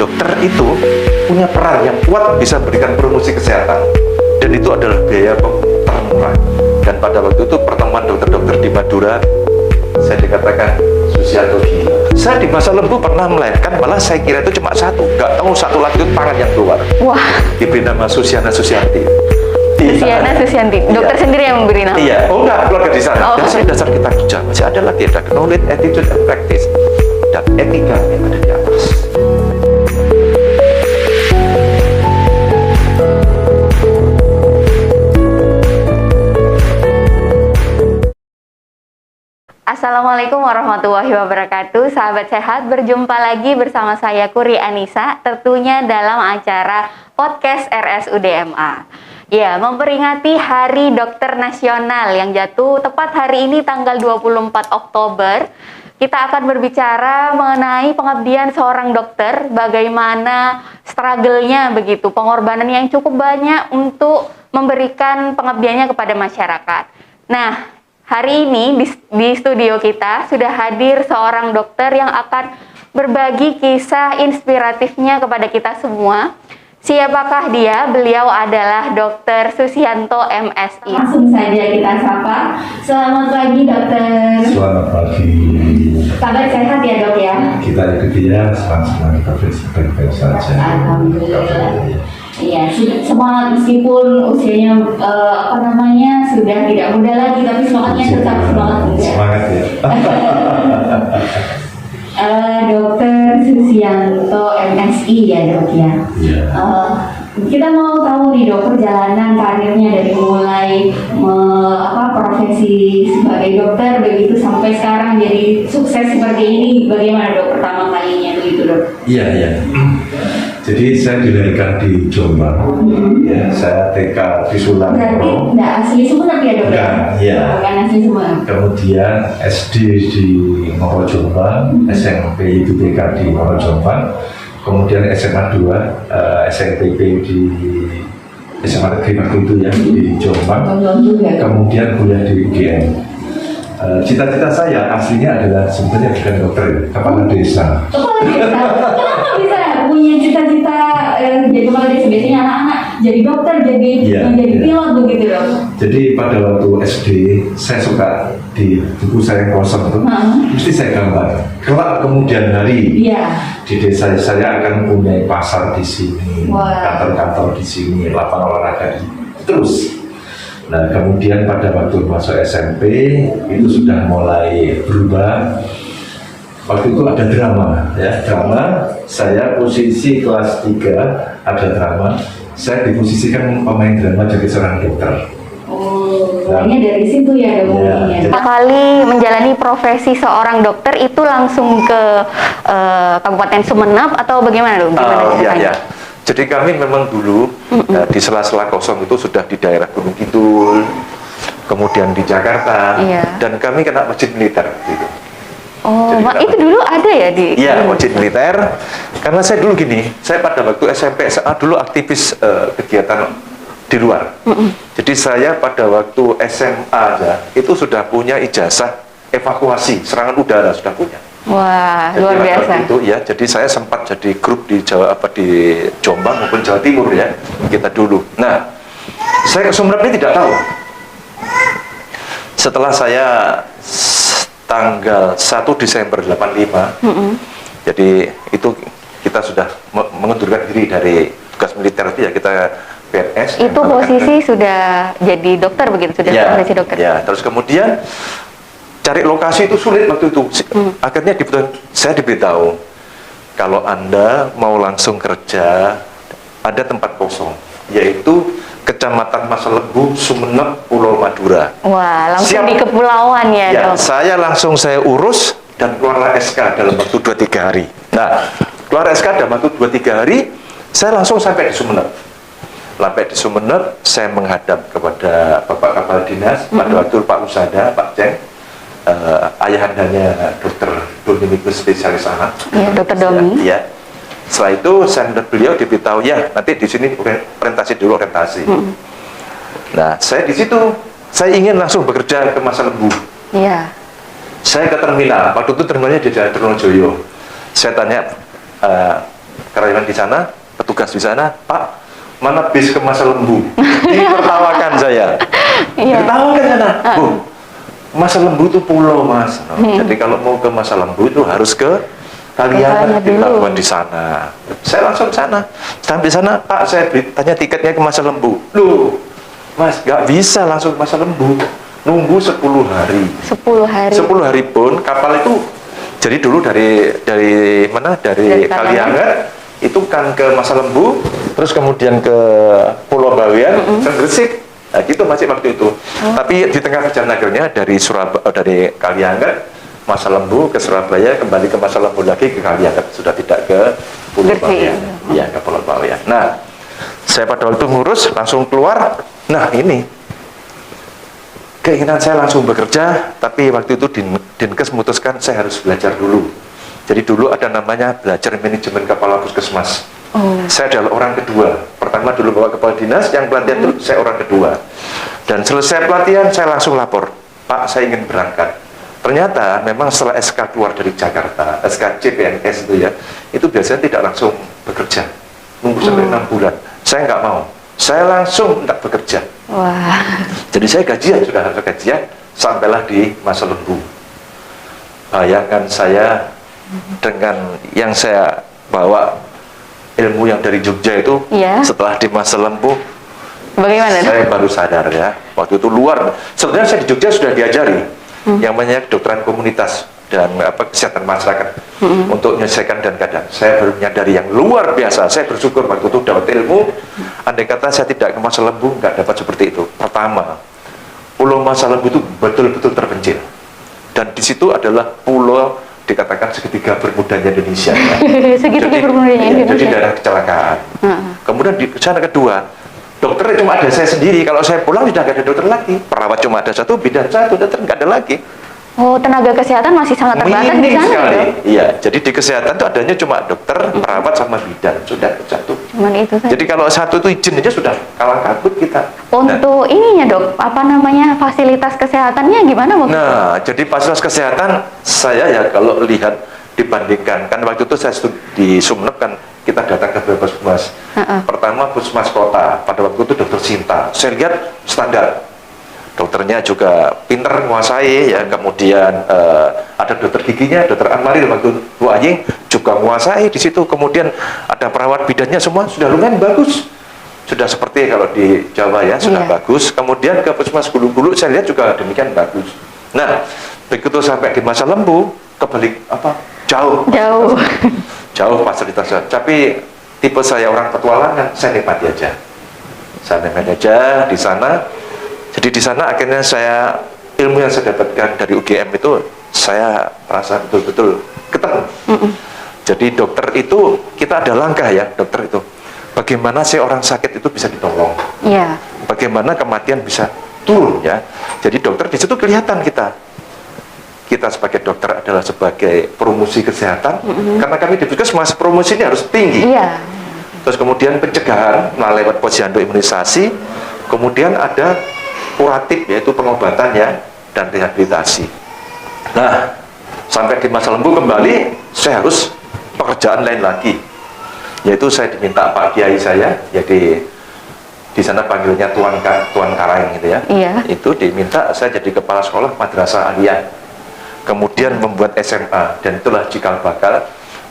dokter itu punya peran yang kuat bisa memberikan promosi kesehatan, dan itu adalah biaya termurah. Dan pada waktu itu pertemuan dokter-dokter di Madura, saya dikatakan Susianto gila. Saya di masa lembu pernah melahirkan, malah saya kira itu cuma satu, nggak tahu satu lagi itu tangan yang keluar. Wah. Diberi nama Susiana Susianti. Susiana Susianti. Dokter sendiri yang memberi nama? Iya. Oh enggak, keluarga di sana. Oh. Dan saya dasar kita kerja masih ada lagi, ada knowledge, attitude, and practice, dan etika yang ada di atas. Assalamualaikum warahmatullahi wabarakatuh. Sahabat sehat, berjumpa lagi bersama saya Kuri Anissa, tentunya dalam acara podcast RSUD-MA. Ya, memperingati Hari Dokter Nasional yang jatuh tepat hari ini tanggal 24 Oktober. Kita akan berbicara mengenai pengabdian seorang dokter, bagaimana struggle-nya begitu, pengorbanan yang cukup banyak untuk memberikan pengabdiannya kepada masyarakat. Nah, hari ini di studio kita sudah hadir seorang dokter yang akan berbagi kisah inspiratifnya kepada kita semua. Siapakah dia? Beliau adalah Dr. Susianto MSI. Langsung saja kita sapa. Selamat pagi, dokter. Selamat pagi. Kabar sehat ya, dok ya? Kita ikuti ya, sekarang kita baik-baik saja. Alhamdulillah. Iya, semangat meskipun usianya sudah tidak muda lagi, tapi semangatnya tetap semangat muda. Semangat ya. Dokter Susianto MSI ya, dok ya. Iya. Kita mau tahu nih, dok, perjalanan karirnya dari mulai profesi sebagai dokter begitu sampai sekarang jadi sukses seperti ini, bagaimana, dok, pertama kalinya begitu, dok? Iya, iya. Jadi saya dilahirkan di Jombang. Ya, saya TK di Sulang. Berarti nggak asli Sumenep ya, dok? Bukan, iya. Bukan asli Sumenep. Kemudian SD di Ngoro Jombang, SMP itu TK di Ngoro Jombang. Kemudian SMA 2, SNTP di SMA Negeri waktu itu ya, di Jombang. Kemudian kuliah di UGM. Cita-cita saya aslinya adalah sebenarnya bukan dokter, kepala desa. Kepala desa? Kenapa bisa punya cita-cita jadi kepala desa? Biasanya anak-anak jadi dokter, jadi pilot begitu, dok? Jadi pada waktu SD, saya suka di buku saya yang kosong itu, mesti saya gambar. Kelak kemudian hari, di desa saya akan punya pasar di sini, kantor-kantor di sini, lapangan olahraga di terus. Nah, kemudian pada waktu masuk SMP itu sudah mulai berubah. Waktu itu ada drama, ya, drama. Saya posisi kelas 3 ada drama. Saya diposisikan pemain drama jadi seorang dokter. Mulainya dari situ ya, dok. Kali menjalani profesi seorang dokter itu langsung ke Kabupaten Sumenep atau bagaimana, dok? Iya. Jadi kami memang dulu di sela-sela kosong itu sudah di daerah Gunung Kidul, kemudian di Jakarta, dan kami kena wajib militer gitu. Oh, itu dulu ada ya di? Iya, wajib militer. Karena saya dulu gini, saya pada waktu SMP SMA dulu aktivis kegiatan di luar. Jadi saya pada waktu SMA aja itu sudah punya ijazah evakuasi serangan udara, sudah punya. Wah, jadi luar biasa. Itu ya, jadi saya sempat jadi grup di di Jombang maupun Jawa Timur ya, kita dulu. Nah, saya ke Sumenep ini tidak tahu. Setelah saya tanggal 1 Desember 85, jadi itu kita sudah mengundurkan diri dari tugas militer itu ya, kita PNS. Itu posisi sudah jadi dokter begitu, sudah profesi dokter. Ya, terus kemudian cari lokasi itu sulit waktu itu. Akhirnya saya diberitahu kalau Anda mau langsung kerja ada tempat kosong, yaitu Kecamatan Masalembu, Sumenep, Pulau Madura. Wah, langsung siap. Di kepulauan ya, dok. Saya langsung urus dan keluar SK dalam waktu 2-3 hari. Nah, keluar SK dalam waktu 2-3 hari, saya langsung sampai di Sumenep. Sampai di Sumenep, saya menghadap kepada Bapak Kepala Dinas, pada waktu Pak Usada, Pak Ceng, ayahandanya Dokter Dominikus spesialis anak. Iya, Dokter Domi. Ya. Setelah itu saya menurut beliau diberitahu ya nanti di sini orientasi. Nah, saya di situ saya ingin langsung bekerja ke Masalembu. Iya. Saya ke terminal. Waktu itu terminalnya di Jalan Trunojoyo. Saya tanya karyawan di sana, petugas di sana, Pak, mana bis ke Masa Lembu? Ditertawakan saya. Iya. Ditertawakan sana. Bu, Masa Lembu itu pulau, Mas. Jadi kalau mau ke Masa Lembu itu harus ke Kalianget, di pelabuhan di sana. Saya langsung ke sana. Sampai sana, Pak, saya tanya tiketnya ke Masa Lembu. Loh, Mas, nggak bisa langsung ke Masa Lembu. Nunggu 10 hari. 10 hari. 10 hari pun kapal itu, jadi dulu dari mana? Dari Kalianget itu kan ke Masa Lembu, terus kemudian ke Pulau Bawean, ke Gresik. Nah, gitu masih waktu itu. Tapi di tengah perjalanannya dari dari Kalianget, Masa Lembu ke Surabaya, kembali ke Masa Lembu lagi ke Kalianget, sudah tidak ke Pulau Bawean. Iya, ke Pulau Bawean. Nah, saya pada waktu ngurus langsung keluar. Nah, ini keinginan saya langsung bekerja, tapi waktu itu Dinkes memutuskan saya harus belajar dulu. Jadi dulu ada namanya belajar manajemen kepala puskesmas. Saya adalah orang kedua. Pertama dulu bawa kepala dinas, yang pelatihan itu saya orang kedua. Dan selesai pelatihan saya langsung lapor, Pak, saya ingin berangkat. Ternyata memang setelah SK keluar dari Jakarta, SK CPNS itu ya, itu biasanya tidak langsung bekerja, nunggu sampai 6 bulan. Saya nggak mau, saya langsung tidak bekerja. Wah. Jadi saya gajian, sudah harus gajian, sampailah di Masa Lembu. Bayangkan saya dengan yang saya bawa ilmu yang dari Jogja itu, setelah di Masa Lembu, bagaimana? Saya baru sadar ya, waktu itu luar. Sebenarnya saya di Jogja sudah diajari yang namanya kedokteran komunitas dan kesehatan masyarakat untuk menyelesaikan dan kadang. Saya baru menyadari yang luar biasa. Saya bersyukur waktu itu dapat ilmu. Andai kata saya tidak ke Masa Lembu, nggak dapat seperti itu. Pertama, Pulau Masa Lembu itu betul-betul terpencil, dan di situ adalah pulau dikatakan segitiga bermudanya Indonesia. Segitiga bermudanya Indonesia. Jadi daerah kecelakaan. Kemudian di sana kedua, dokter cuma ada saya sendiri. Kalau saya pulang sudah nggak ada dokter lagi. Perawat cuma ada satu, bidan satu, dokter nggak ada lagi. Oh, tenaga kesehatan masih sangat terbatas di sana sekali. ya? Iya, jadi di kesehatan itu adanya cuma dokter, perawat sama bidan, sudah satu. Cuman itu saja. Jadi kalau satu itu izin aja sudah kalah kabut kita. Untuk ininya dok, apa namanya, fasilitas kesehatannya gimana waktu itu? Nah, jadi fasilitas kesehatan saya ya kalau lihat dibandingkan, kan waktu itu saya di Sumeneb kan kita datang ke beberapa puskesmas. Pertama puskesmas kota, pada waktu itu dokter Sinta. Saya lihat standar. Dokternya juga pinter menguasai ya, kemudian ada dokter giginya, dokter Anmaril waktu Bu Anying juga menguasai di situ. Kemudian ada perawat bidannya, semua sudah lumayan bagus. Sudah seperti kalau di Jawa ya, sudah bagus. Kemudian ke puskesmas Gulu-Gulu saya lihat juga demikian bagus. Nah, begitu sampai di Masa Lembu kebalik jauh fasilitasnya. Tapi tipe saya orang petualangan, saya nikmati aja. Saya nikmati aja di sana. Jadi di sana akhirnya saya ilmu yang saya dapatkan dari UGM itu saya merasa betul-betul ketemu. Jadi dokter itu kita ada langkah ya, dokter itu. Bagaimana sih orang sakit itu bisa ditolong? Iya. Bagaimana kematian bisa turun ya? Jadi dokter di situ kelihatan kita. Kita sebagai dokter adalah sebagai promosi kesehatan, karena kami di puskesmas promosinya harus tinggi. Iya. Terus kemudian pencegahan melalui posyandu imunisasi, kemudian ada kuratif yaitu pengobatan ya dan rehabilitasi. Nah, sampai di Masa Lembu kembali saya harus pekerjaan lain lagi, yaitu saya diminta Pak Kiai saya, jadi di sana panggilnya Tuan Karaeng gitu ya. Iya. Itu diminta saya jadi kepala sekolah madrasah aliyah, kemudian membuat SMA, dan itulah cikal bakal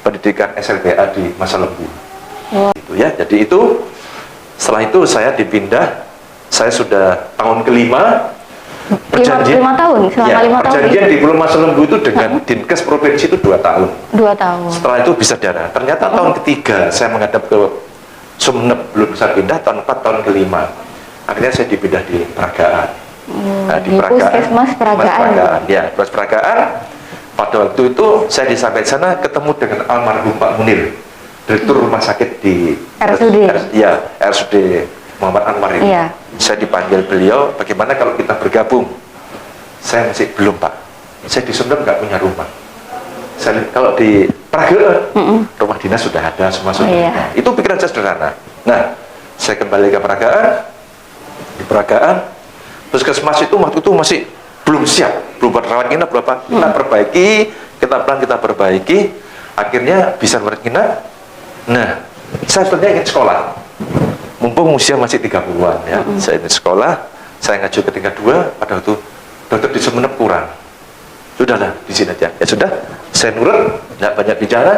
pendidikan SLBA di Masa Lembu. Gitu ya. Jadi itu setelah itu saya dipindah. Saya sudah tahun kelima perjanjian 5 tahun, selama 5 tahun perjanjian di Pulau Masa Lembu itu dengan Dinkes Provinsi itu 2 tahun. 2 tahun. Setelah itu bisa darah. Ternyata tahun ketiga saya menghadap ke Sumeneb, belum bisa pindah. Tahun 4, tahun kelima akhirnya saya dipindah di Peragaan. Di Puskesmas Peragaan. Ya, Puskesmas Peragaan. Pada waktu itu saya sampai sana ketemu dengan almarhum Pak Munir, direktur rumah sakit di RSUD. RSUD Muhammad Anwar ini. Iya. Saya dipanggil beliau, bagaimana kalau kita bergabung? Saya masih belum Pak. Saya di Sumeneb nggak punya rumah. Saya kalau di Peragaan, rumah dinas sudah ada, semua sudah ada. Itu pikiran saya sederhana. Nah, saya kembali ke Peragaan. Di Peragaan, puskesmas itu waktu itu masih belum siap, belum berawat inap berapa. Kita perbaiki, kita perbaiki, akhirnya bisa berawat inap. Nah, saya sebenarnya ingin sekolah. Mumpung usia masih 30-an ya. Saya ingin sekolah, saya ngaju ke tingkat 2, pada waktu dokter di Sumeneb kurang. Sudahlah, di sini aja. Ya sudah, saya nurut, tidak banyak bicara.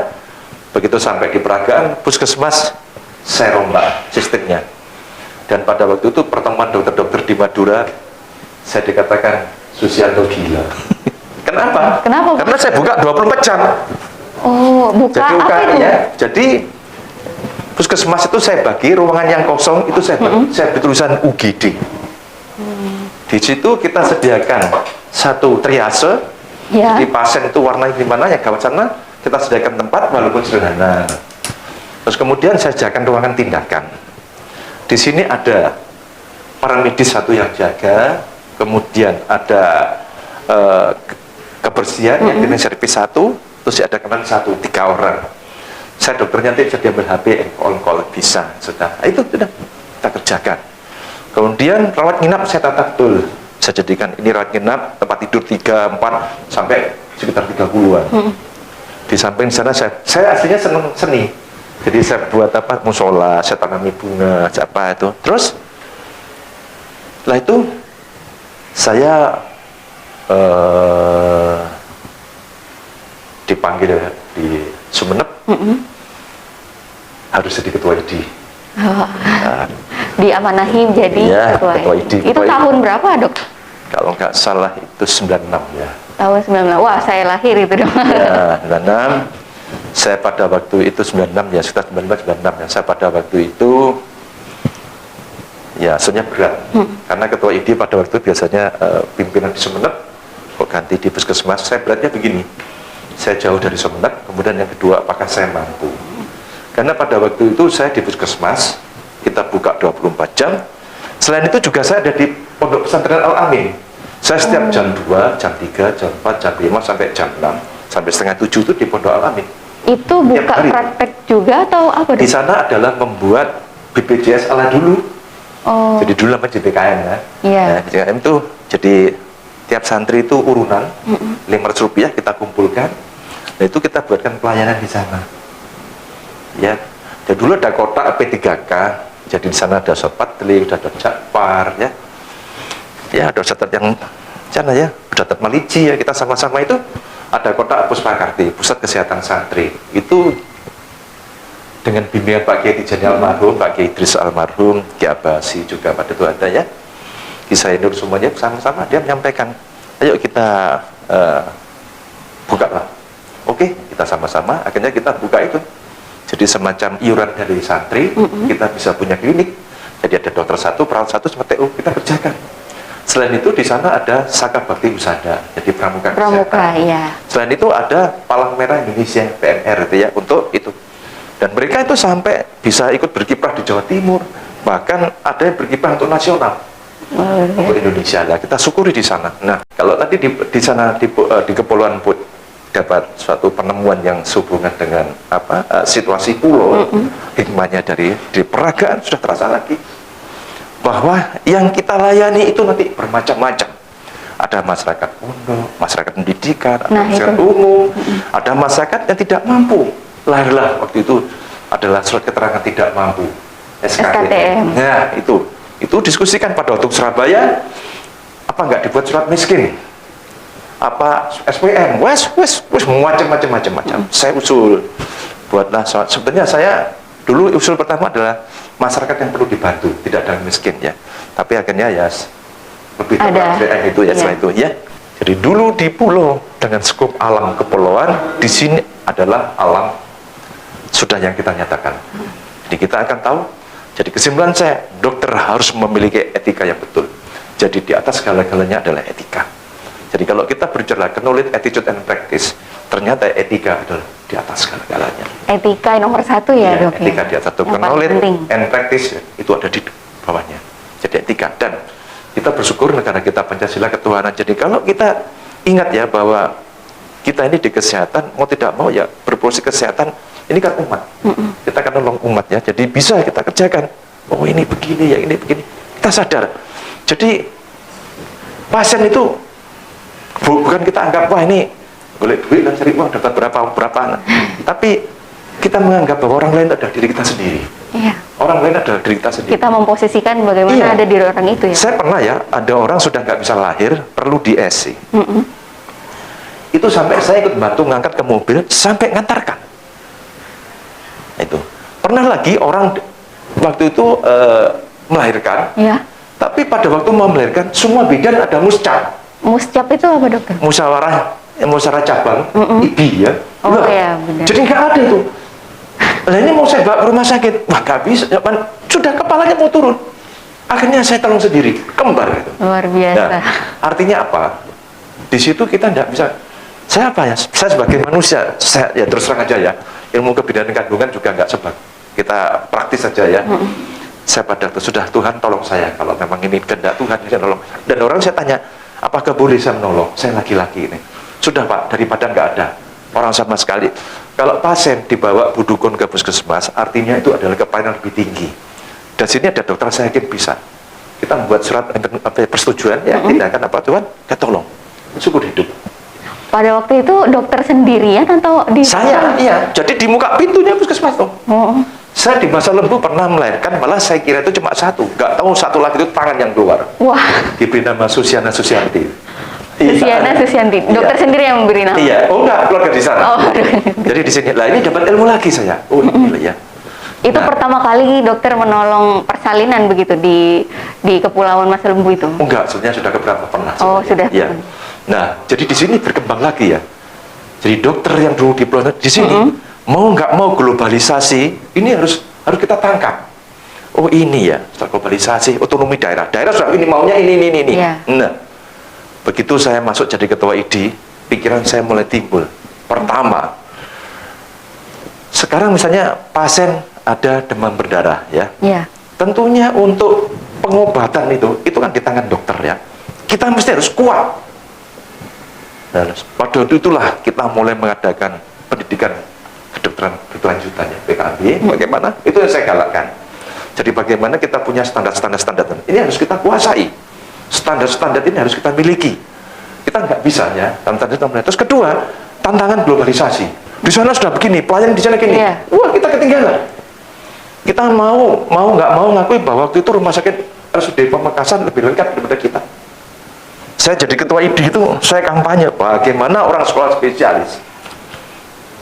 Begitu sampai di peragaan, puskesmas, saya rombak sistemnya. Dan pada waktu itu pertemuan dokter-dokter di Madura, saya dikatakan Susianto gila. Kenapa? Kenapa, Pak? Karena saya buka 24 jam. Oh, buka Jadi apa itu? ya, jadi puskesmas itu saya bagi ruangan yang kosong itu saya beri tulisan UGD. Di situ kita sediakan satu triase. Ya. Jadi pasien itu warnanya gimana ya gawat sana, kita sediakan tempat walaupun sederhana. Terus kemudian saya sediakan ruangan tindakan. Di sini ada para medis satu yang jaga, kemudian ada kebersihan yang ini servis satu, terus ada kanan satu, 3 orang. Saya dokternya nanti bisa diambil HP, call bisa, sudah. Nah, itu sudah kita kerjakan. Kemudian rawat nginap saya tata betul. Saya jadikan ini rawat nginap, tempat tidur 3, 4 sampai sekitar 30-an. Di samping sana saya aslinya senang seni. Jadi saya buat apa musola, saya tanami bunga, apa itu. Terus setelah itu saya dipanggil di Sumeneb, harus jadi ketua ID. Diamanahi jadi Ya, ketua ketua ID. ID. Itu Ketua ID. tahun berapa, Dok? Kalau nggak salah itu 96 ya. Tahun 19. Wah, saya lahir itu dong. Ya, 96. Saya pada waktu itu 96 ya, sekitar 96 ya. Saya pada waktu itu ya sebenarnya berat. Karena ketua ID pada waktu itu biasanya pimpinan di Sumeneb, kok ganti di puskesmas. Saya beratnya begini. Saya jauh dari Sumeneb, kemudian yang kedua apakah saya mampu? Karena pada waktu itu saya di puskesmas, kita buka 24 jam. Selain itu juga saya ada di Pondok Pesantren Al-Amin. Saya setiap jam 2, jam 3, jam 4, jam 5, sampai jam 6, sampai setengah 7 itu di Pondok Al-Amin. Itu Tiap buka hari. praktek juga atau apa, Di Dok? sana adalah membuat BPJS ala dulu. Oh, Jadi dulu namanya JPKM ya. Iya. Nah, JPKM itu jadi tiap santri itu urunan, 500 rupiah kita kumpulkan. Nah itu kita buatkan pelayanan di sana. Ya, dan dulu ada kotak P3K. Jadi di sana ada Ustaz Patli, ada Jakfar, ya. Ya, ada Ustaz yang sana ya, Ustaz Maliji ya, kita sama-sama itu ada kotak Puspakarti, Pusat Kesehatan Santri. Itu dengan bimbingan Pak Kiai Tijani almarhum, Pak Kiai Idris almarhum, Ki Abasi juga pada itu ada ya. Kisah Nur semuanya sama-sama dia menyampaikan, ayo kita buka lah. Oke, kita sama-sama, akhirnya kita buka itu. Jadi semacam iuran dari santri, kita bisa punya klinik. Jadi ada dokter satu, perawat satu, sama TU, kita kerjakan. Selain itu di sana ada Saka Bakti Husada, jadi pramuka pramuka, kesehatan. ya. Selain itu ada Palang Merah Indonesia, PMR itu ya, untuk itu. Dan mereka itu sampai bisa ikut berkiprah di Jawa Timur, bahkan ada yang berkiprah untuk nasional, untuk Indonesia lah. Kita syukuri di sana. Nah, kalau tadi di sana di Kepulauan Put dapat suatu penemuan yang sehubungan dengan situasi pulau, hikmahnya dari peragaan sudah terasa lagi bahwa yang kita layani itu nanti bermacam-macam. Ada masyarakat pondok, masyarakat pendidikan, ada masyarakat umum, ada masyarakat yang tidak mampu. Lahirlah waktu itu adalah surat keterangan tidak mampu, SKTM. Nah itu diskusikan pada waktu Surabaya, apa nggak dibuat surat miskin, apa SPM, wes macam-macam. Saya usul buatlah surat. Sebenarnya saya dulu usul pertama adalah masyarakat yang perlu dibantu, tidak ada miskin ya. Tapi akhirnya ya lebih tepat SPM itu ya, setelah itu ya. Jadi dulu di pulau dengan skop alam kepulauan, di sini adalah alam sudah yang kita nyatakan. Jadi kita akan tahu. Jadi kesimpulan saya, dokter harus memiliki etika yang betul. Jadi di atas segala-galanya adalah etika. Jadi kalau kita berbicara knowledge, attitude, and practice, ternyata etika adalah di atas segala-galanya. Etika nomor 1 ya, Dok? Etika di atas satu. Knowledge and practice itu ada di bawahnya. Jadi etika. Dan kita bersyukur negara kita Pancasila ketuhanan. Jadi kalau kita ingat ya bahwa kita ini di kesehatan, mau tidak mau ya berproses kesehatan, ini kan umat. Kita akan nolong umat ya. Jadi bisa kita kerjakan. Oh ini begini ya, ini begini. Kita sadar. Jadi pasien itu bukan kita anggap wah ini boleh duit dan cari uang dapat berapa. Tapi kita menganggap bahwa orang lain adalah diri kita sendiri. Iya. Orang lain adalah diri kita sendiri. Kita memposisikan bagaimana Iya. ada diri orang itu ya. Saya pernah ya, ada orang sudah nggak bisa lahir, perlu di SC. Itu sampai saya ikut bantu ngangkat ke mobil, sampai ngantarkan. Itu. Pernah lagi orang waktu itu melahirkan, Iya. tapi pada waktu mau melahirkan, semua bidan ada muscap. Muscap itu apa dokter? Musyawarah cabang, IBI ya. Oh, Wah, iya, benar. jadi nggak ada itu. Nah ini mau saya bawa ke rumah sakit, wah nggak bisa, sudah kepalanya mau turun. Akhirnya saya tolong sendiri, kembar itu. Luar biasa. Nah, artinya apa? Di situ kita tidak bisa. Saya apa ya? Saya sebagai manusia, saya ya terus terang aja ya. Ilmu kebidanan kandungan juga nggak sebab kita praktis saja ya. Saya pada waktu sudah Tuhan tolong saya kalau memang ini kehendak Tuhan bisa tolong. Dan orang saya tanya, apakah boleh saya menolong? Saya laki-laki ini. Sudah Pak, daripada nggak ada orang sama sekali. Kalau pasien dibawa Bu Dukun ke puskesmas, artinya itu adalah kepayahan lebih tinggi. Dan sini ada dokter, saya yakin bisa. Kita membuat surat persetujuan, ya tindakan apa Tuhan, kita tolong. Syukur hidup. Pada waktu itu dokter sendirian atau di Saya, iya. Jadi di muka pintunya puskesmas tuh. Oh. Saya di masa lembu pernah melahirkan, malah saya kira itu cuma satu. Nggak tahu satu lagi itu tangan yang keluar. Wah. Diberi nama Susiana Susianti. Susiana Susianti. Dokter Iya. sendiri yang memberi nama. Iya, oh enggak, keluarga di sana. Oh, Jadi di sini, lah ini dapat ilmu lagi saya. Oh iya ya. itu Nah. pertama kali dokter menolong persalinan begitu di Kepulauan Mas Lembu itu. Oh enggak, sebenarnya sudah keberapa pernah. Oh, sebenarnya. sudah. Iya. Nah, jadi di sini berkembang lagi ya. Jadi dokter yang dulu di Pulau di sini mau nggak mau globalisasi, ini harus kita tangkap. Oh ini ya, setelah globalisasi, otonomi daerah. Daerah sudah ini maunya ini. Iya. Nah, begitu saya masuk jadi ketua ID, pikiran saya mulai timbul. Pertama, sekarang misalnya pasien ada demam berdarah ya. Iya. Tentunya untuk pengobatan itu kan di tangan dokter ya. Kita mesti harus kuat. Nah, pada waktu itulah kita mulai mengadakan pendidikan kedokteran berkelanjutan ya, PKB. Bagaimana? Itu yang saya galakkan. Jadi bagaimana kita punya standar-standar. Ini harus kita kuasai. Standar-standar ini harus kita miliki. Kita nggak bisa ya. Terus kedua, tantangan globalisasi. Di sana sudah begini, pelayan di sana gini. Iya. Wah, kita ketinggalan. Kita mau nggak mau ngakui bahwa waktu itu rumah sakit RSUD Pamekasan lebih lengkap daripada kita. Saya jadi ketua ID itu, saya kampanye bagaimana orang sekolah spesialis.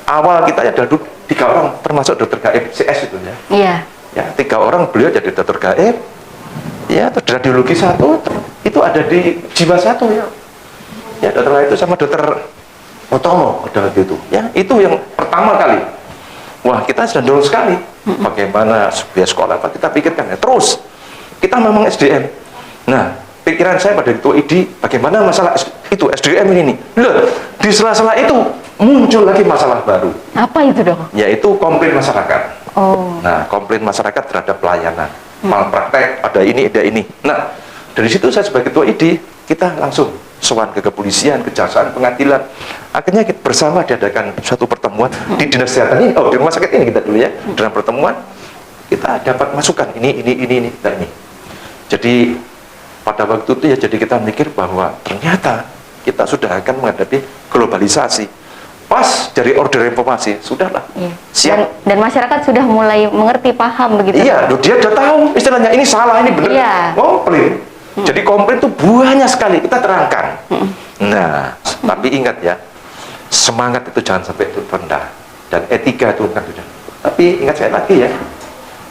Awal kita ada 3 orang, termasuk dokter gaib CS itu ya. Iya. Ya, 3 orang beliau jadi dokter gaib. Ya, terus radiologi 1, itu ada di jiwa 1 ya. Ya, dokter lain itu sama dokter Otomo pada waktu itu. Ya, itu yang pertama kali. Wah, kita sudah dorong sekali. Bagaimana sebuah sekolah, kita pikirkan ya. Terus, kita memang SDM. Nah, pikiran saya pada ketua ID, bagaimana masalah itu SDM ini. Loh, di sela-sela itu muncul lagi masalah baru. Apa itu dok? Yaitu komplain masyarakat. Oh. Nah, komplain masyarakat terhadap pelayanan, malpraktek, ada ini. Nah, dari situ saya sebagai ketua ID, kita langsung sowan ke kepolisian, kejaksaan, pengadilan. Akhirnya kita bersama diadakan suatu pertemuan di dinas kesehatan ini, di rumah sakit ini kita dulu ya. Dalam pertemuan kita dapat masukan ini dan ini. Jadi pada waktu itu ya, jadi kita mikir bahwa ternyata kita sudah akan menghadapi globalisasi. Pas dari order informasi, sudahlah. Iya. Siap. Dan masyarakat sudah mulai mengerti, paham begitu. Iya, dia udah tahu istilahnya ini salah, ini benar. Iya. Komplain. Jadi komplain itu banyak sekali kita terangkan. Nah, tapi ingat ya, semangat itu jangan sampai rendah dan etika itu kan sudah. Tapi ingat saya lagi ya,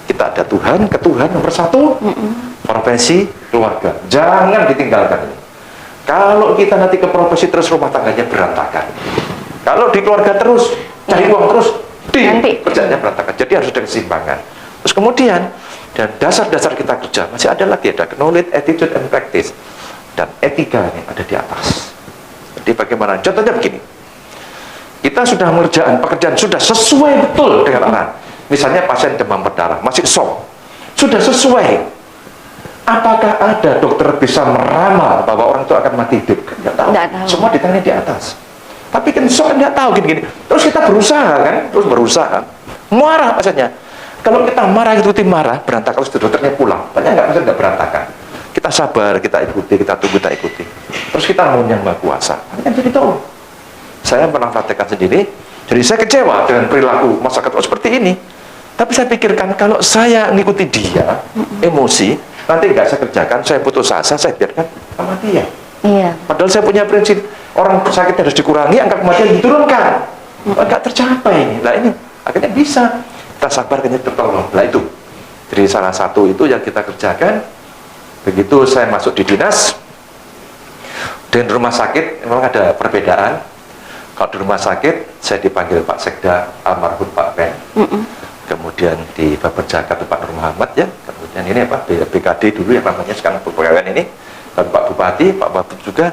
kita ada Tuhan, ketuhan nomor 1, profesi, keluarga. Jangan ditinggalkan. Kalau kita nanti ke profesi terus rumah tangganya berantakan. Kalau di keluarga terus cari uang terus, Nanti. kerjanya berantakan. Jadi harus ada keseimbangan. Terus kemudian dan dasar-dasar kita kerja masih ada lagi, ada knowledge, attitude, and practice, dan etika ini ada di atas. Jadi bagaimana? Contohnya begini, kita sudah mengerjakan pekerjaan sudah sesuai betul dengan arahan. Misalnya pasien demam berdarah masih shock, sudah sesuai. Apakah ada dokter bisa meramal bahwa orang itu akan mati hidup? Nggak tahu. Nggak tahu. Semua di tangannya di atas. Tapi kan shock nggak tahu gini-gini. Terus kita berusaha kan, terus berusaha. Marah maksudnya. Kalau kita marah itu marah, berantakan, terus dokternya pulang. Banyak nggak berantakan. Kita sabar, kita ikuti, kita tunggu, kita ikuti. Terus kita mohon yang Maha Kuasa. Kan jadi tahu. Saya pernah praktekkan sendiri, Jadi saya kecewa dengan perilaku masyarakat seperti ini. Tapi saya pikirkan kalau saya ngikuti dia, emosi, nanti nggak saya kerjakan, saya putus asa, saya biarkan sama dia. Iya. Padahal saya punya prinsip orang sakit harus dikurangi, angka kematian diturunkan. Nggak tercapai. Nah ini akhirnya bisa. Kita sabar, akhirnya tertolong. Nah itu. Jadi salah satu itu yang kita kerjakan. Begitu saya masuk di dinas, dan rumah sakit memang ada perbedaan. Kalau di rumah sakit saya dipanggil Pak Sekda almarhum Pak Ben, kemudian di Baperjaka itu Pak Nur Muhammad ya, kemudian ini apa BKD dulu yang namanya sekarang Pegawaian ini, dan Pak Bupati, Pak Wabub juga.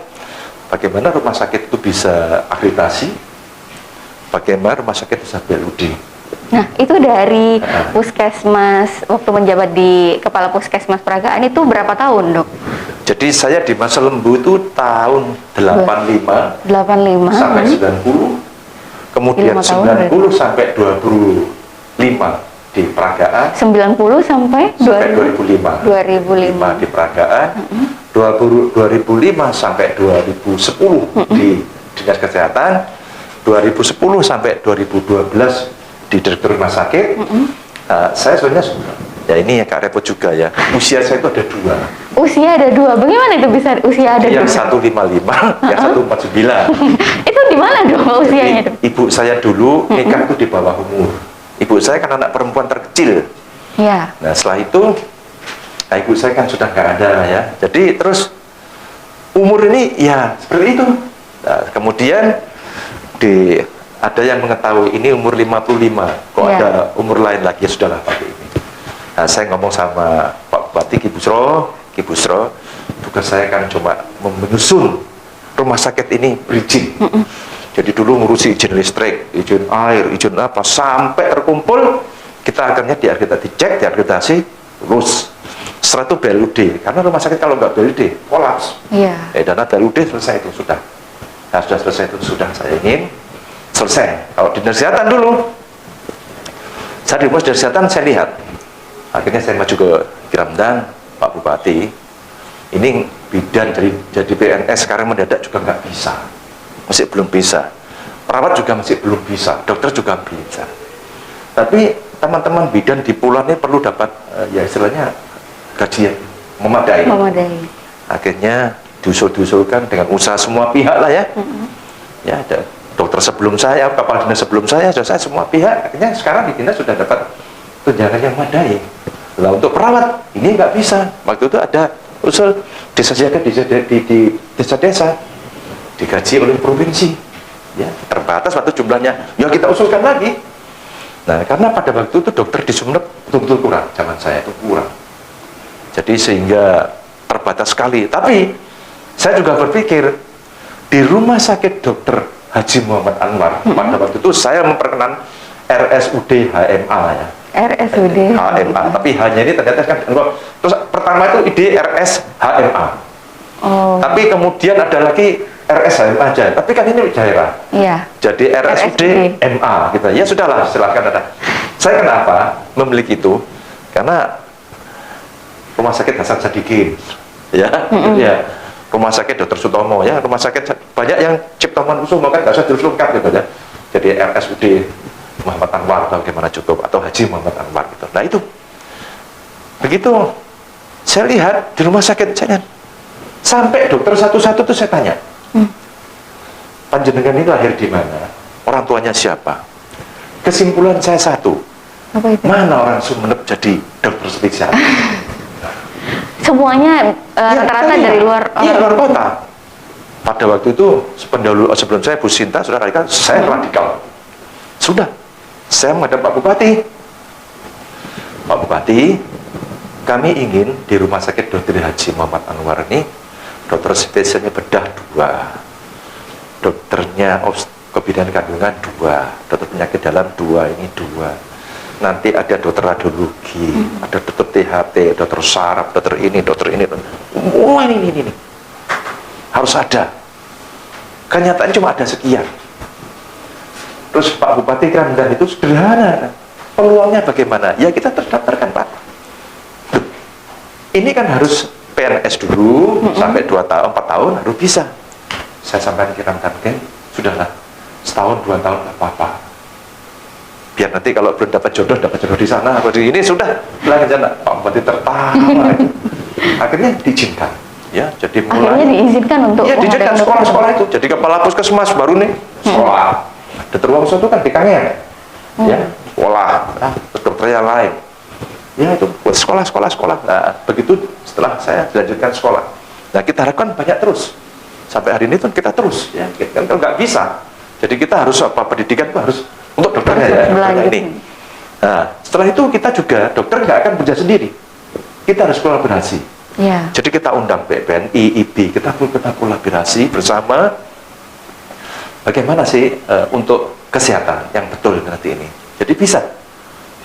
Bagaimana rumah sakit itu bisa akreditasi, bagaimana rumah sakit bisa BLUD. Nah, itu dari puskesmas, waktu menjabat di Kepala Puskesmas Peragaan itu berapa tahun, Dok? Jadi saya di Masa Lembu itu tahun 85 sampai 90, kemudian 90 sampai 25 di Peragaan, 90 sampai 2005 di Peragaan, 2005 sampai 2010 di Dinas Kesehatan, 2010 sampai 2012 di Direktur Rumah Sakit. Saya sebenarnya ya ini ya Kak repot juga ya. Usia saya itu ada 2. Usia ada 2. Bagaimana itu bisa usia ada 2? Yang 155, yang 149. Itu di mana dong usianya itu? Ibu saya dulu nikah itu di bawah umur. Ibu saya kan anak perempuan terkecil. Ya. Nah setelah itu, ibu saya kan sudah nggak ada ya. Jadi terus umur ini ya seperti itu. Nah, kemudian ada yang mengetahui ini umur 55. Kok ada umur lain lagi, ya sudahlah pakai ini. Nah, saya ngomong sama Pak Bupati Ki Busro, tugas saya kan cuma menyusun rumah sakit ini bridging. Jadi dulu ngurusi izin listrik, izin air, izin apa, sampai terkumpul, kita akhirnya diakreditasi, lulus. Setelah itu BLUD, karena rumah sakit kalau nggak BLUD, kolaps. Iya. Dana BLUD selesai itu sudah. Nah, sudah selesai itu sudah saya ingin selesai. Kalau di dinas kesehatan dulu, saya di dinas kesehatan saya lihat. Akhirnya saya maju ke Kiramdan, Pak Bupati. Ini bidan jadi PNS sekarang mendadak juga nggak bisa, masih belum bisa. Perawat juga masih belum bisa, dokter juga bisa. Tapi teman-teman bidan di Pulau ini perlu dapat ya istilahnya gaji yang memadai. Akhirnya diusul-diusulkan dengan usaha semua pihak lah ya. Ya ada dokter sebelum saya, kepala dinas sebelum saya semua pihak. Akhirnya sekarang di dinas sudah dapat tunjangan yang memadai. Lah untuk perawat ini nggak bisa. Waktu itu ada usul desa-desa di desa-desa digaji oleh provinsi. Ya terbatas waktu jumlahnya. Ya kita usulkan lagi. Nah karena pada waktu itu dokter di Sumeneb betul-betul kurang. Zaman saya itu kurang. Jadi sehingga terbatas sekali. Tapi saya juga berpikir di rumah sakit Dr. Haji Muhammad Anwar pada waktu itu saya memperkenan RSUD HMA ya. RSUD HMA, tapi hanya ini ternyata kan terus pertama itu ide RS HMA. Tapi kemudian ada lagi RS HMA aja, tapi kan ini daerah. Iya. Jadi RSUD MA gitu. Ya sudahlah, silakan ada. Saya kenapa memiliki itu? Karena Rumah Sakit Hasan Sadikin ya. Ya. Rumah Sakit Dr. Sutomo ya, rumah sakit banyak yang Cipto Mangunkusumo kan nggak usah terus lengkap gitu ya. Jadi RSUD Muhammad Anwar atau bagaimana cukup, atau Haji Muhammad Anwar gitu. Nah itu begitu saya lihat di rumah sakit saya sampai dokter satu-satu tuh saya tanya, panjenengan ini lahir di mana, orang tuanya siapa? Kesimpulan saya satu, apa itu? Mana orang Sumeneb jadi dokter spesialis? Semuanya rata-rata dari luar. Iya, luar kota. Pada waktu itu sebelum saya Bu Sinta sudah radikal, saya radikal. Sudah, saya menghadap Pak Bupati. Pak Bupati, kami ingin di Rumah Sakit Dr. Haji Muhammad Anwar ini dokter spesialnya bedah 2, dokternya kebidanan kandungan 2, dokter penyakit dalam 2, ini 2. Nanti ada dokter radiologi, ada dokter THT, dokter saraf, dokter ini. Oh ini. Harus ada. Kenyataan cuma ada sekian. Terus Pak Bupati Kiramdan itu sederhana. Peluangnya bagaimana? Ya kita terdaftarkan Pak. Ini kan harus PNS dulu, sampai 2 tahun, 4 tahun harus bisa. Saya sampaikan Kiramdan, sudahlah, setahun 2 tahun nggak apa-apa. biar nanti kalau belum dapat jodoh di sana atau di ini sudah bilang aja nak. Pak Bupati tertawa. Akhirnya diizinkan, ya. Jadi mulai Akhirnya diizinkan untuk ya diizinkan mengadakan sekolah-sekolah itu. Jadi kepala puskesmas baru nih sekolah. Dokter Wongso itu kan di Kangen, ya sekolah. Nah, dokter yang lain, ya itu buat sekolah. Nah, begitu setelah saya dilanjutkan sekolah. Nah, kita harapkan banyak terus. Sampai hari ini tuh kita terus, ya. Kan kalau nggak bisa. Jadi kita harus pendidikan itu harus untuk dokternya ya, dokternya ini. Nah, setelah itu kita juga dokter nggak akan kerja sendiri. Kita harus kolaborasi. Ya. Jadi kita undang BPNI, IB, kita kolaborasi bersama. Bagaimana sih untuk kesehatan yang betul nanti ini? Jadi bisa.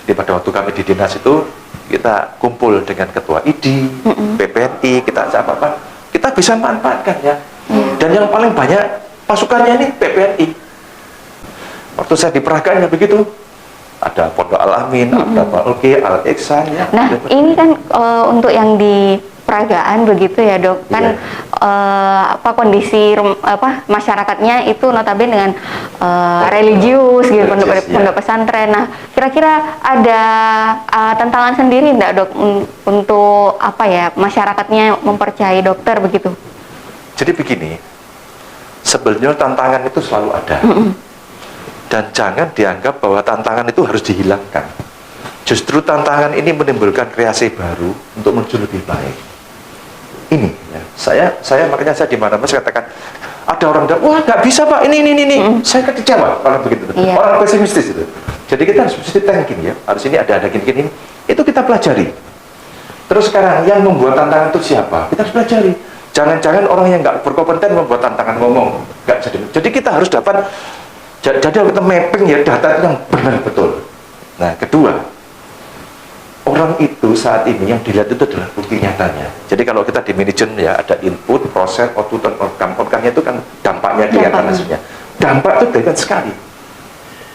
Jadi pada waktu kami di dinas itu kita kumpul dengan ketua ID, BPNI, kita apa-apa, kita bisa manfaatkan ya. Dan yang paling banyak pasukannya ini BPNI. Waktu saya di Praga ya begitu, ada Pondok Al-Amin, ada Pak Oke, Al-Iksan ya. Nah, ini kan untuk yang di peragaan begitu ya dok, kan kondisi masyarakatnya itu notabene dengan religius gitu, pondok pesantren. Nah, kira-kira ada tantangan sendiri enggak dok untuk masyarakatnya mempercayai dokter begitu? Jadi begini, sebenarnya tantangan itu selalu ada. Dan jangan dianggap bahwa tantangan itu harus dihilangkan. Justru tantangan ini menimbulkan kreasi baru untuk menuju lebih baik. Ini, ya. Saya makanya saya di mana-mana saya katakan, ada orang bilang, wah nggak bisa pak, ini. Saya kecewa kalau begitu. Orang pesimistis itu. Jadi kita harus mesti thinking ya, harus ini ada gini. Itu kita pelajari. Terus sekarang yang membuat tantangan itu siapa? Kita harus pelajari. Jangan-jangan orang yang nggak berkompeten membuat tantangan ngomong. Nggak jadi. Jadi kita harus dapat. Jadi kita mapping ya data itu yang benar betul. Nah, kedua, orang itu saat ini yang dilihat itu adalah bukti nyatanya. Jadi kalau kita di manajemen ya ada input, proses, output, dan outcome. Outcome-nya itu kan dampaknya kelihatan hasilnya. Dampak itu kelihatan sekali.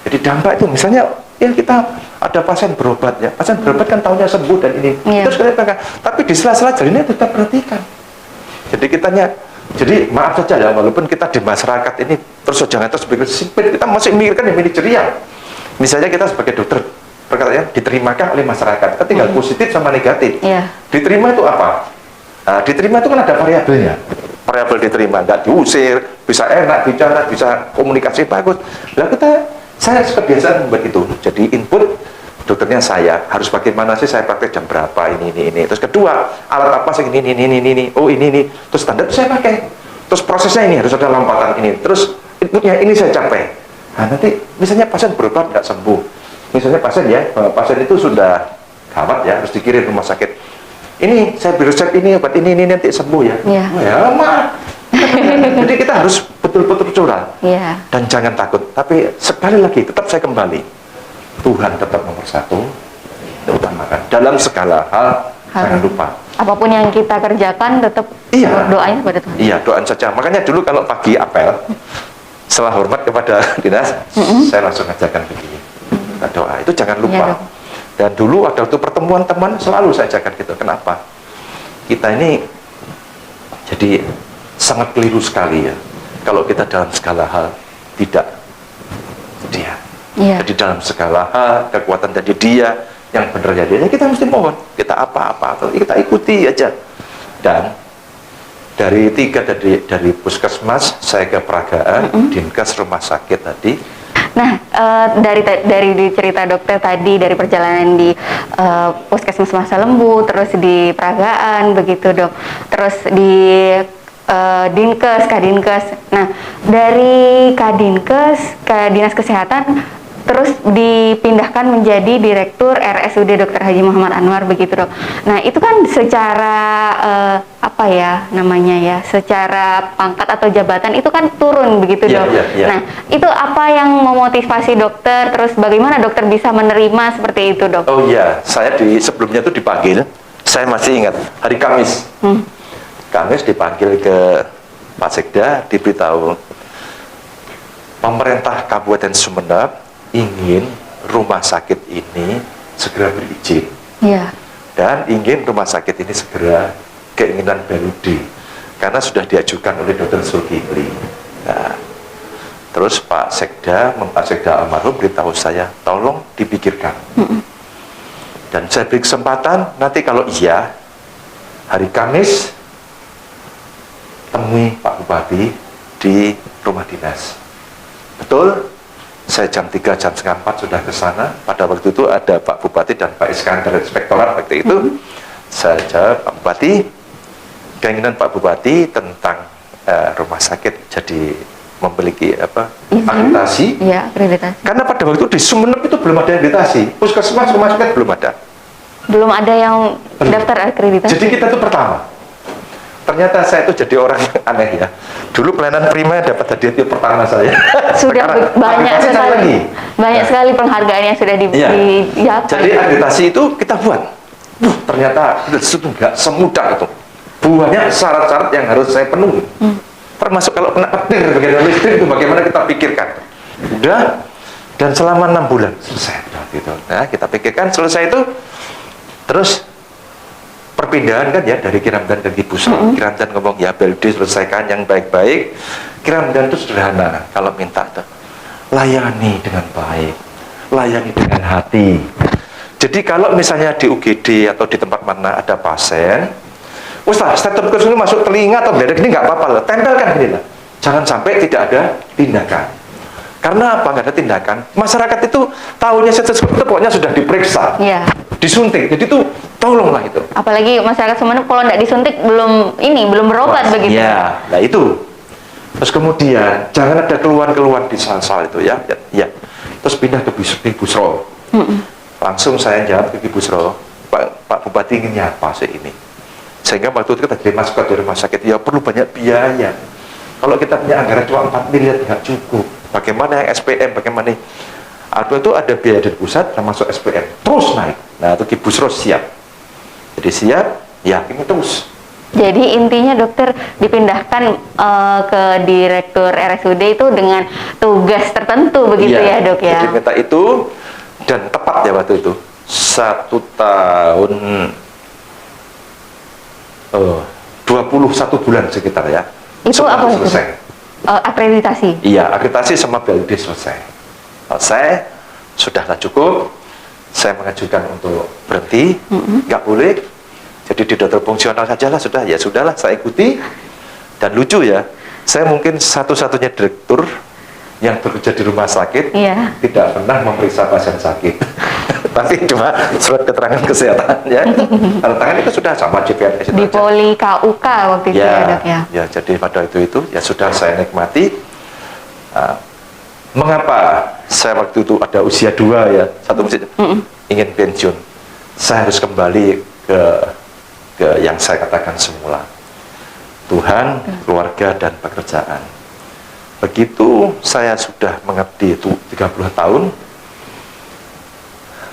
Jadi dampak itu misalnya ya kita ada pasien berobat ya, pasien berobat kan tahunya sembuh dan ini. Terus kelihatan, tapi di sela-sela jalannya tetap perhatikan. Jadi maaf saja ya, walaupun kita di masyarakat ini terus jangan terus berpikir sipil, kita masih memikirkan yang manajerial. Misalnya kita sebagai dokter, perkataannya diterimakan oleh masyarakat, kita tinggal positif sama negatif. Diterima itu apa? Nah, diterima itu kan ada variabelnya. Variabel diterima, nggak diusir, bisa enak bicara, bisa komunikasi bagus. Lah saya kebiasaan membuat itu. Jadi input dokternya saya harus bagaimana sih saya praktek jam berapa ini. Terus kedua, alat apa sih ini. Oh ini. Terus standar saya pakai. Terus prosesnya ini harus ada lompatan ini. Terus inputnya ini saya capai. Nah, nanti misalnya pasien berobat nggak sembuh. Misalnya pasien itu sudah gawat ya, harus dikirim ke rumah sakit. Ini saya beri resep ini obat ini nanti sembuh ya. Ya maaf. Jadi kita harus betul-betul curang. Dan jangan takut. Tapi sekali lagi tetap saya kembali. Tuhan tetap nomor satu, utamakan dalam segala hal. Jangan lupa. Apapun yang kita kerjakan tetap doanya kepada Tuhan. Iya, doain saja. Makanya dulu kalau pagi apel, setelah hormat kepada dinas, saya langsung ajarkan begini. Kita doa itu jangan lupa. Dan dulu waktu pertemuan teman selalu saya ajarkan gitu. Kenapa? Kita ini jadi sangat keliru sekali ya. Kalau kita dalam segala hal tidak dia. Jadi dalam segala hal kekuatan dari dia yang benar ya dia, kita mesti mohon, kita apa-apa kita ikuti aja. Dan dari puskesmas saya ke peragaan, dinkes rumah sakit tadi. Nah, dari cerita dokter tadi, dari perjalanan di puskesmas Masa Lembu, terus di peragaan begitu dok, terus di Kadinkes. Nah, dari Kadinkes ke Dinas Kesehatan terus dipindahkan menjadi Direktur RSUD Dr. Haji Muhammad Anwar begitu dok. Nah itu kan secara secara pangkat atau jabatan itu kan turun begitu dok. Nah itu apa yang memotivasi dokter, terus bagaimana dokter bisa menerima seperti itu dok? Oh iya, saya sebelumnya itu dipanggil, saya masih ingat hari Kamis. Kamis dipanggil ke Pak Sekda, diberitahu pemerintah Kabupaten Sumeneb ingin rumah sakit ini segera berizin, dan ingin rumah sakit ini segera keinginan BUD karena sudah diajukan oleh Dr. Zulkifli. Nah, Terus Pak Sekda almarhum beritahu saya, tolong dipikirkan. Dan saya beri kesempatan, nanti kalau iya, hari Kamis, temui Pak Bupati di rumah dinas. Betul, saya jam 3, jam setengah 4 sudah ke sana. Pada waktu itu ada Pak Bupati dan Pak Iskandar Inspektorat waktu itu. Saya jawab, Pak Bupati, keinginan Pak Bupati tentang rumah sakit jadi memiliki akreditasi. Iya, akreditasi. Karena pada waktu itu di Sumeneb itu belum ada akreditasi. Puskesmas, rumah sakit belum ada. Belum ada yang daftar akreditasi. Jadi kita itu pertama. Ternyata saya itu jadi orang yang aneh ya. Dulu pelayanan primer dapat hadiah itu pertama saya. Sudah banyak sekali penghargaan yang sudah diberi. Jadi akreditasi itu kita buat. Ternyata itu nggak semudah itu. Banyak syarat-syarat yang harus saya penuhi. Termasuk kalau kena petir bagian listrik itu bagaimana kita pikirkan. Udah, dan selama 6 bulan selesai gitu. Nah, kita pikirkan selesai itu, terus perpindahan kan ya dari Kiramdan ke Kibusro. Kiramdan ngomong ya BLD selesaikan yang baik-baik. Kiramdan itu sederhana kalau minta tuh, layani dengan baik, layani dengan hati. Jadi kalau misalnya di UGD atau di tempat mana ada pasien, Ustaz, stetoskop ini masuk telinga atau bledek ini nggak apa-apa lah, tempelkan gini lah. Jangan sampai tidak ada tindakan. Karena apa? Nggak ada tindakan. Masyarakat itu tahunya stetoskop itu pokoknya sudah diperiksa, disuntik. Jadi itu tolonglah itu. Apalagi masyarakat Sumeneb kalau nggak disuntik belum berobat begitu. Ya, nah itu. Terus kemudian jangan ada keluhan-keluhan di sal-sal itu ya. Terus pindah ke Busro. Langsung saya jawab ke Busro, Pak Bupati inginnya apa sih ini? Sehingga waktu itu kita jadi masuk ke rumah sakit, ya perlu banyak biaya. Kalau kita punya anggaran cuma 4 miliar nggak cukup. Bagaimana yang SPM, bagaimana nih? Itu ada biaya dari pusat termasuk SPM terus naik. Nah itu Kibusro siap. Jadi siap, yakin terus. Jadi intinya dokter dipindahkan ke direktur RSUD itu dengan tugas tertentu begitu ya dok ya? Jadi minta itu, dan tepat ya waktu itu 1 tahun 21 bulan sekitar ya. Itu apa itu? Selesai. Akreditasi? Iya, akreditasi sama BLD selesai. Selesai, sudahlah cukup. Saya mengajukan untuk berhenti, nggak boleh. Jadi di dokter fungsional sajalah sudah, ya sudahlah saya ikuti. Dan lucu ya, saya mungkin satu-satunya direktur yang bekerja di rumah sakit tidak pernah memeriksa pasien sakit. Tapi cuma surat keterangan kesehatan ya. Tanda tangan itu sudah sama JPNS di Poli KUK waktu itu ya dok ya. Ya, jadi pada itu ya sudah saya nikmati. Mengapa saya waktu itu ada usia 2 ya, satu ingin pensiun. Saya harus kembali ke yang saya katakan semula. Tuhan, keluarga dan pekerjaan. Begitu saya sudah mengabdi itu 30 tahun,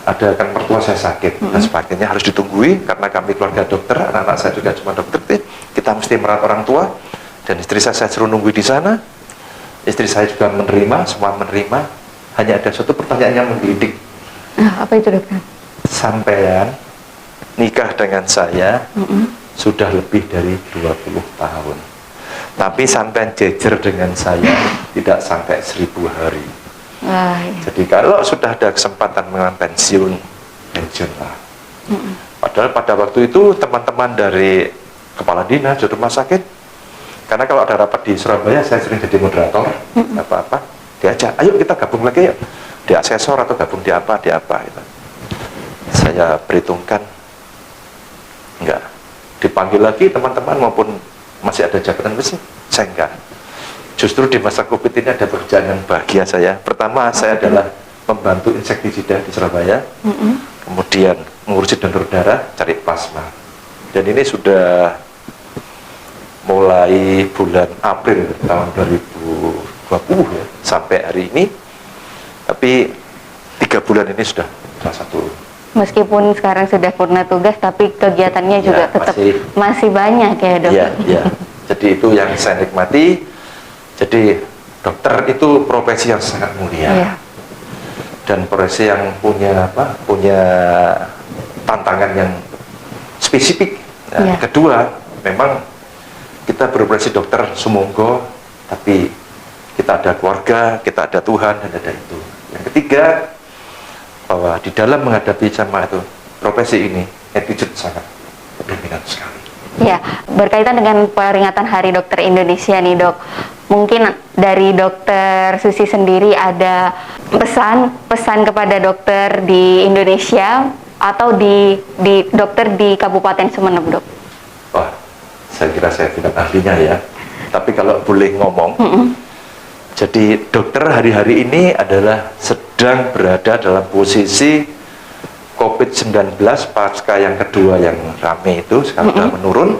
ada kan mertua saya sakit dan sebagainya harus ditungguin karena kami keluarga dokter, anak-anak saya juga cuma dokter, kita mesti merawat orang tua, dan istri saya suruh nunggu di sana. Istri saya juga menerima, semua menerima. Hanya ada satu pertanyaan yang menggelitik. Apa itu dokter? Sampean nikah dengan saya sudah lebih dari 20 tahun, tapi sampean jejer dengan saya tidak sampai 1000 hari. Jadi kalau sudah ada kesempatan mengambil pensiunlah. Padahal pada waktu itu teman-teman dari kepala dinas di rumah sakit, karena kalau ada rapat di Surabaya saya sering jadi moderator, apa-apa diajak, ayo kita gabung lagi yuk, di asesor atau gabung di apa gitu. Saya perhitungkan enggak, dipanggil lagi teman-teman maupun masih ada jabatan besi, saya enggak. Justru di masa Covid ini ada pekerjaan yang bahagia saya. Pertama, saya adalah membantu insektisida di Surabaya. Kemudian mengurusi donor darah, cari plasma. Dan ini sudah mulai bulan April tahun 2020 ya, sampai hari ini. Tapi 3 bulan ini sudah merasa turun. Meskipun sekarang sudah purna tugas, tapi kegiatannya juga tetap masih banyak ya dok? Iya. Jadi itu yang saya nikmati. Jadi dokter itu profesi yang sangat mulia, dan profesi yang punya tantangan yang spesifik. Nah, kedua, memang kita berprofesi dokter sumonggo, tapi kita ada keluarga, kita ada Tuhan, dan ada itu. Yang ketiga, bahwa di dalam menghadapi sama itu profesi ini, attitude sangat dominan sekali. Ya, berkaitan dengan peringatan Hari Dokter Indonesia nih dok, mungkin dari Dokter Susi sendiri ada pesan kepada dokter di Indonesia atau di dokter di Kabupaten Sumeneb dok? Wah, saya kira saya tidak ahlinya ya, tapi kalau boleh ngomong, jadi dokter hari-hari ini adalah sedang berada dalam posisi COVID-19 pasca yang kedua yang rame itu sekarang sudah menurun.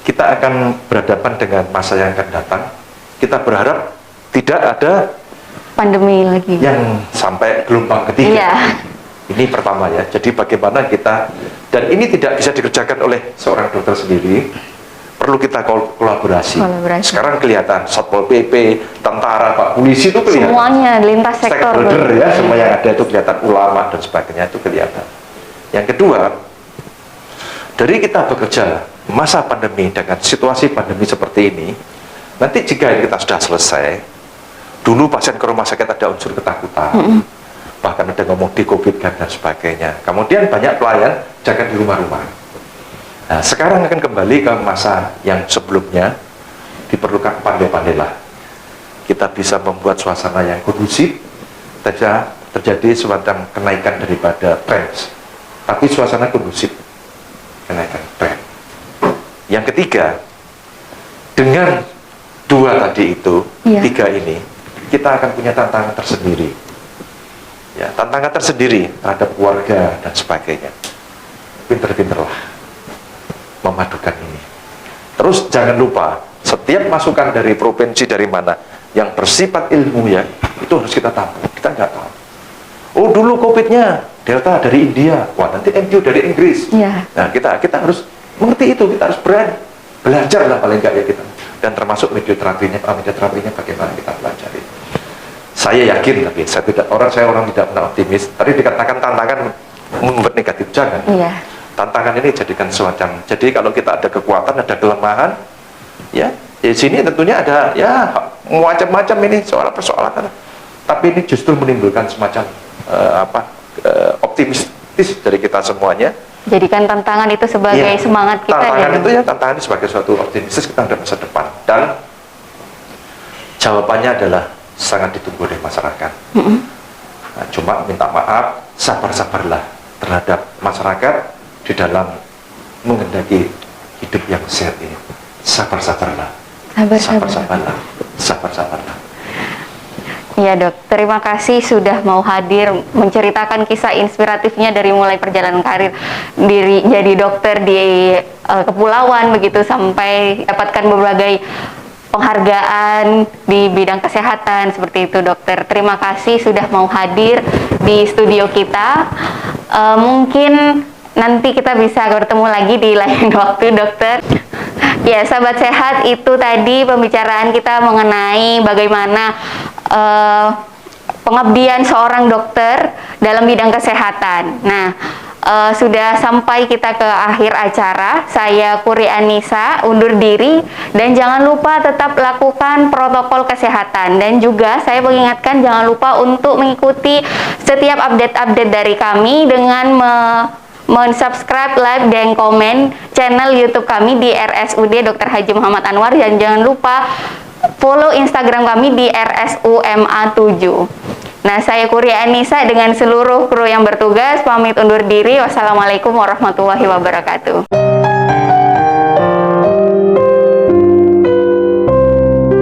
Kita akan berhadapan dengan masa yang akan datang. Kita berharap tidak ada Pandemi lagi yang sampai gelombang ketiga. Iya. Ini pertama ya. Jadi bagaimana kita, dan ini tidak bisa dikerjakan oleh seorang dokter sendiri, perlu kita kolaborasi. Sekarang kelihatan Satpol PP, tentara, Pak Polisi itu kelihatan. Semuanya lintas sektor. Stakeholder ya, semua yang ada itu kelihatan, ulama dan sebagainya itu kelihatan. Yang kedua, dari kita bekerja masa pandemi dengan situasi pandemi seperti ini, nanti jika kita sudah selesai, dulu pasien ke rumah sakit ada unsur ketakutan, bahkan ada ngomong di COVID dan sebagainya. Kemudian banyak pelayan jaga di rumah-rumah. Nah, sekarang akan kembali ke masa yang sebelumnya, diperlukan pandai-pandailah. Kita bisa membuat suasana yang kondusif, terjadi semacam kenaikan daripada tren, tapi suasana kondusif, kenaikan tren. Yang ketiga, dengan dua tadi itu, tiga ini, kita akan punya tantangan tersendiri. Ya, tantangan tersendiri terhadap keluarga dan sebagainya. Pinter-pinterlah memadukan ini. Terus jangan lupa, setiap masukan dari provinsi dari mana yang bersifat ilmu ya, itu harus kita tampung. Kita nggak tahu. Oh dulu COVID-nya Delta dari India, wah nanti MQ dari Inggris. Nah kita harus mengerti itu, kita harus berani belajar lah paling nggak ya kita. Dan termasuk medioterapinya bagaimana kita pelajari. Saya yakin, tapi saya orang tidak pernah optimis. Tadi dikatakan tantangan membuat negatif, jangan. Tantangan ini jadikan semacam, jadi kalau kita ada kekuatan, ada kelemahan, ya di sini tentunya ada ya macam-macam ini persoalan, tapi ini justru menimbulkan semacam optimistis dari kita semuanya. Jadikan tantangan itu sebagai semangat kita. Tantangan itu sebagai suatu optimistis kita ada masa depan, dan jawabannya adalah sangat ditunggu oleh masyarakat. Nah, cuma minta maaf, sabar-sabarlah terhadap masyarakat di dalam mengendaki hidup yang sehat ini. Sabar-sabarlah. Sabar-sabarlah. Ya dok, terima kasih sudah mau hadir menceritakan kisah inspiratifnya dari mulai perjalanan karir jadi dokter di kepulauan begitu sampai dapatkan berbagai penghargaan di bidang kesehatan seperti itu dokter. Terima kasih sudah mau hadir di studio kita. Mungkin nanti kita bisa bertemu lagi di lain waktu dokter. Ya sahabat sehat, itu tadi pembicaraan kita mengenai bagaimana pengabdian seorang dokter dalam bidang kesehatan. Nah, sudah sampai kita ke akhir acara. Saya Kuri Anissa undur diri, dan jangan lupa tetap lakukan protokol kesehatan, dan juga saya mengingatkan jangan lupa untuk mengikuti setiap update-update dari kami dengan subscribe, like, dan komen channel YouTube kami di RSUD Dr. Haji Muhammad Anwar, dan jangan lupa follow Instagram kami di RSUMA7. Nah, saya Kuri Anissa dengan seluruh kru yang bertugas pamit undur diri. Wassalamualaikum warahmatullahi wabarakatuh.